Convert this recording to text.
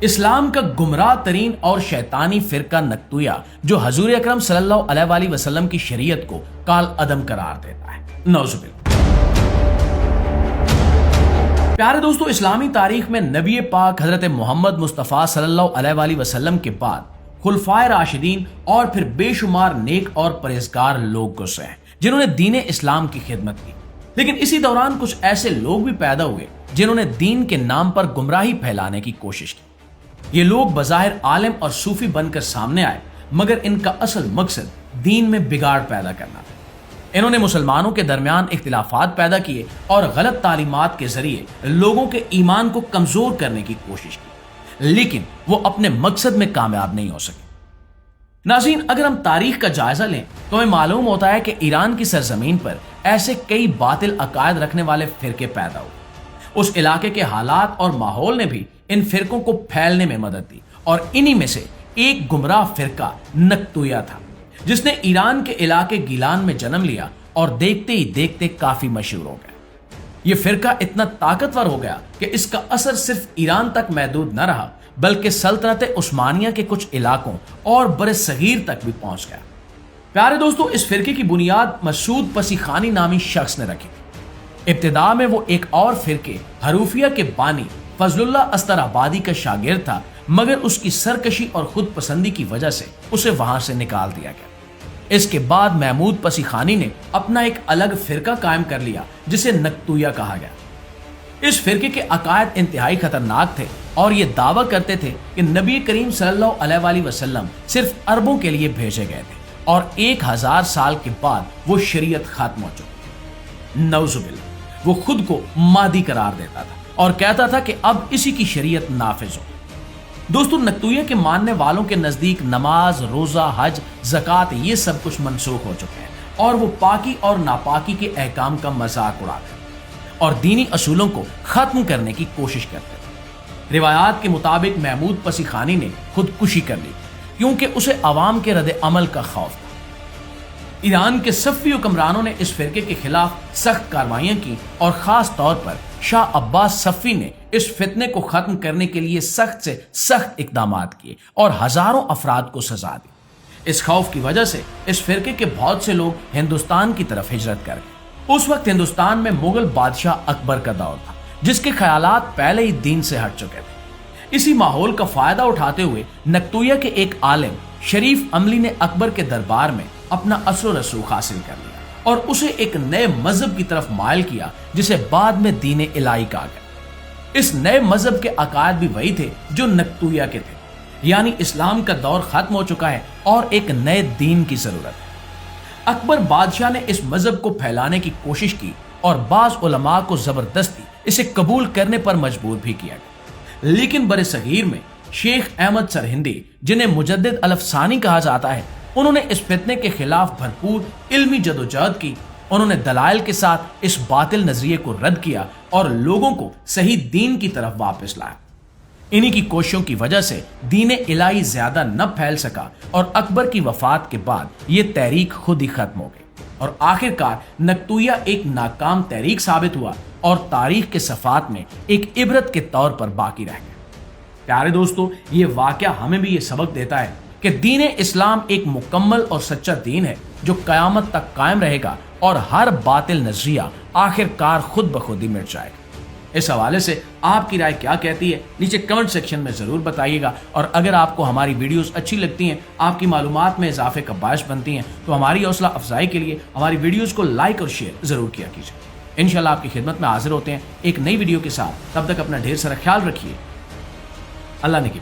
اسلام کا گمراہ ترین اور شیطانی فرقہ نکتویہ جو حضور اکرم صلی اللہ علیہ وآلہ وسلم کی شریعت کو کال عدم قرار دیتا ہے۔ نعوذ باللہ۔ پیارے دوستو، اسلامی تاریخ میں نبی پاک حضرت محمد مصطفیٰ صلی اللہ علیہ وآلہ وسلم کے بعد خلفائے راشدین اور پھر بے شمار نیک اور پرہیزگار لوگ گزرے ہیں جنہوں نے دین اسلام کی خدمت کی، لیکن اسی دوران کچھ ایسے لوگ بھی پیدا ہوئے جنہوں نے دین کے نام پر گمراہی پھیلانے کی کوشش کی۔ یہ لوگ بظاہر عالم اور صوفی بن کر سامنے آئے، مگر ان کا اصل مقصد دین میں بگاڑ پیدا کرنا تھا۔ انہوں نے مسلمانوں کے درمیان اختلافات پیدا کیے اور غلط تعلیمات کے ذریعے لوگوں کے ایمان کو کمزور کرنے کی کوشش کی، لیکن وہ اپنے مقصد میں کامیاب نہیں ہو سکے۔ ناظرین، اگر ہم تاریخ کا جائزہ لیں تو ہمیں معلوم ہوتا ہے کہ ایران کی سرزمین پر ایسے کئی باطل عقائد رکھنے والے فرقے پیدا ہوئے۔ اس علاقے کے حالات اور ماحول نے بھی ان فرقوں کو پھیلنے میں مدد دی، اور انہی میں سے ایک گمراہ فرقہ نکتویہ تھا جس نے ایران کے علاقے گیلان میں جنم لیا اور دیکھتے ہی دیکھتے کافی مشہور ہو گیا۔ یہ فرقہ اتنا طاقتور ہو گیا کہ اس کا اثر صرف ایران تک محدود نہ رہا، بلکہ سلطنت عثمانیہ کے کچھ علاقوں اور بر صغیر تک بھی پہنچ گیا۔ پیارے دوستو، اس فرقے کی بنیاد مسعود پسیخانی نامی شخص نے رکھی۔ ابتدا میں وہ ایک اور فرقے حروفیہ کے بانی فضل اللہ استرآبادی کا شاگرد تھا، مگر اس کی سرکشی اور خود پسندی کی وجہ سے اسے وہاں سے نکال دیا گیا۔ اس کے بعد محمود پسیخانی نے اپنا ایک الگ فرقہ قائم کر لیا جسے نکتویہ کہا گیا۔ اس فرقے کے عقائد انتہائی خطرناک تھے اور یہ دعویٰ کرتے تھے کہ نبی کریم صلی اللہ علیہ وآلہ وسلم صرف عربوں کے لیے بھیجے گئے تھے اور 1000 سال کے بعد وہ شریعت ختم ہو چکی۔ نعوذ باللہ۔ وہ خود کو مادی قرار دیتا تھا اور کہتا تھا کہ اب اسی کی شریعت نافذ ہو۔ دوستو، نکتویہ کے ماننے والوں کے نزدیک نماز، روزہ، حج، زکوٰۃ یہ سب کچھ منسوخ ہو چکے ہیں اور وہ پاکی اور ناپاکی کے احکام کا مذاق اڑاتے ہیں اور دینی اصولوں کو ختم کرنے کی کوشش کرتے تھے۔ روایات کے مطابق محمود پسیخانی نے خودکشی کر لی کیونکہ اسے عوام کے رد عمل کا خوف تھا۔ ایران کے صفوی حکمرانوں نے اس فرقے کے خلاف سخت کارروائیاں کی اور خاص طور پر شاہ عباس صفوی نے اس فتنے کو ختم کرنے کے لیے سخت سے سخت اقدامات کیے اور ہزاروں افراد کو سزا دی۔ اس خوف کی وجہ سے اس فرقے کے بہت سے لوگ ہندوستان کی طرف ہجرت کر گئے۔ اس وقت ہندوستان میں مغل بادشاہ اکبر کا دور تھا جس کے خیالات پہلے ہی دین سے ہٹ چکے تھے۔ اسی ماحول کا فائدہ اٹھاتے ہوئے نکتویہ کے ایک عالم شریف عملی نے اکبر کے دربار میں اپنا اثر و رسوخ حاصل کر لیا اور اسے ایک نئے مذہب کی طرف مائل کیا جسے بعد میں دین الہی کہا گیا۔ اس نئے مذہب کے عقائد بھی وہی تھے جو نکتویہ کے تھے، یعنی اسلام کا دور ختم ہو چکا ہے اور ایک نئے دین کی ضرورت ہے۔ اکبر بادشاہ نے اس مذہب کو پھیلانے کی کوشش کی اور بعض علماء کو زبردستی اسے قبول کرنے پر مجبور بھی کیا گیا، لیکن بر صغیر میں شیخ احمد سرہندی، جنہیں مجدد الفسانی کہا جاتا ہے، انہوں نے اس فتنے کے خلاف بھرپور علمی جدوجہد کی۔ انہوں نے دلائل کے ساتھ اس باطل نظریے کو رد کیا اور لوگوں کو صحیح دین کی طرف واپس لایا۔ انہی کی کوششوں کی وجہ سے دین الہی زیادہ نہ پھیل سکا اور اکبر کی وفات کے بعد یہ تحریک خود ہی ختم ہو گئی اور آخرکار نکتویہ ایک ناکام تحریک ثابت ہوا اور تاریخ کے صفحات میں ایک عبرت کے طور پر باقی رہ گیا۔ پیارے دوستو، یہ واقعہ ہمیں بھی یہ سبق دیتا ہے کہ دین اسلام ایک مکمل اور سچا دین ہے جو قیامت تک قائم رہے گا اور ہر باطل نظریہ آخرکار خود بخود ہی مٹ جائے گا۔ اس حوالے سے آپ کی رائے کیا کہتی ہے نیچے کمنٹ سیکشن میں ضرور بتائیے گا، اور اگر آپ کو ہماری ویڈیوز اچھی لگتی ہیں، آپ کی معلومات میں اضافے کا باعث بنتی ہیں، تو ہماری حوصلہ افزائی کے لیے ہماری ویڈیوز کو لائک اور شیئر ضرور کیا کیجیے۔ انشاءاللہ آپ کی خدمت میں حاضر ہوتے ہیں ایک نئی ویڈیو کے ساتھ۔ تب تک اپنا ڈھیر سارا خیال رکھیے۔ اللہ نے کی